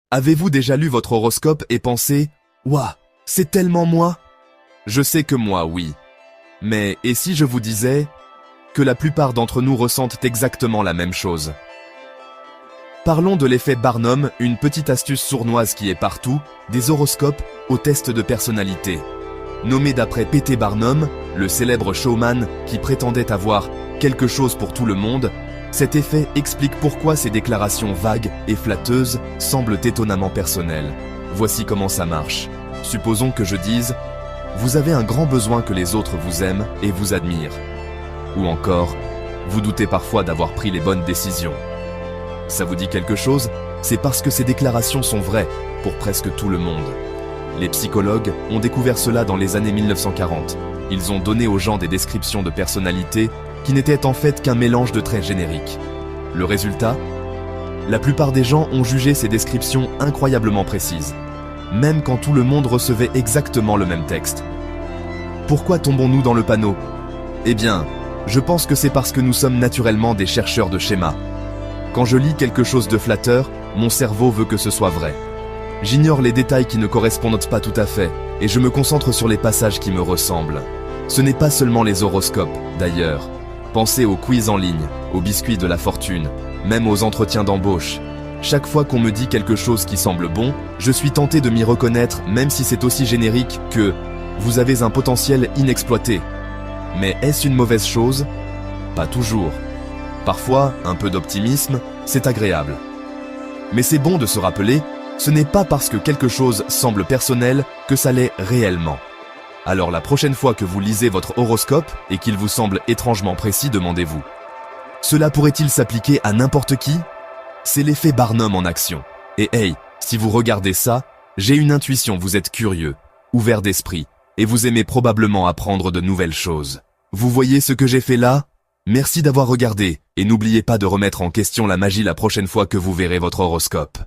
Avez-vous déjà lu votre horoscope et pensé « Ouah, c'est tellement moi ?» Je sais que moi, oui. Mais et si je vous disais que la plupart d'entre nous ressentent exactement la même chose? Parlons de l'effet Barnum, une petite astuce sournoise qui est partout, des horoscopes aux tests de personnalité. Nommé d'après P.T. Barnum, le célèbre showman qui prétendait avoir quelque chose pour tout le monde, cet effet explique pourquoi ces déclarations vagues et flatteuses semblent étonnamment personnelles. Voici comment ça marche. Supposons que je dise « Vous avez un grand besoin que les autres vous aiment et vous admirent ». Ou encore « Vous doutez parfois d'avoir pris les bonnes décisions ». Ça vous dit quelque chose? C'est parce que ces déclarations sont vraies pour presque tout le monde. Les psychologues ont découvert cela dans les années 1940. Ils ont donné aux gens des descriptions de personnalité qui n'étaient en fait qu'un mélange de traits génériques. Le résultat? La plupart des gens ont jugé ces descriptions incroyablement précises, même quand tout le monde recevait exactement le même texte. Pourquoi tombons-nous dans le panneau? Eh bien, je pense que c'est parce que nous sommes naturellement des chercheurs de schémas. Quand je lis quelque chose de flatteur, mon cerveau veut que ce soit vrai. J'ignore les détails qui ne correspondent pas tout à fait, et je me concentre sur les passages qui me ressemblent. Ce n'est pas seulement les horoscopes, d'ailleurs. Pensez aux quiz en ligne, aux biscuits de la fortune, même aux entretiens d'embauche. Chaque fois qu'on me dit quelque chose qui semble bon, je suis tenté de m'y reconnaître, même si c'est aussi générique que « vous avez un potentiel inexploité ». Mais est-ce une mauvaise chose? Pas toujours. Parfois, un peu d'optimisme, c'est agréable. Mais c'est bon de se rappeler, ce n'est pas parce que quelque chose semble personnel que ça l'est réellement. Alors la prochaine fois que vous lisez votre horoscope et qu'il vous semble étrangement précis, demandez-vous: cela pourrait-il s'appliquer à n'importe qui? C'est l'effet Barnum en action. Et hey, si vous regardez ça, j'ai une intuition, vous êtes curieux, ouvert d'esprit, et vous aimez probablement apprendre de nouvelles choses. Vous voyez ce que j'ai fait là? Merci d'avoir regardé, et n'oubliez pas de remettre en question la magie la prochaine fois que vous verrez votre horoscope.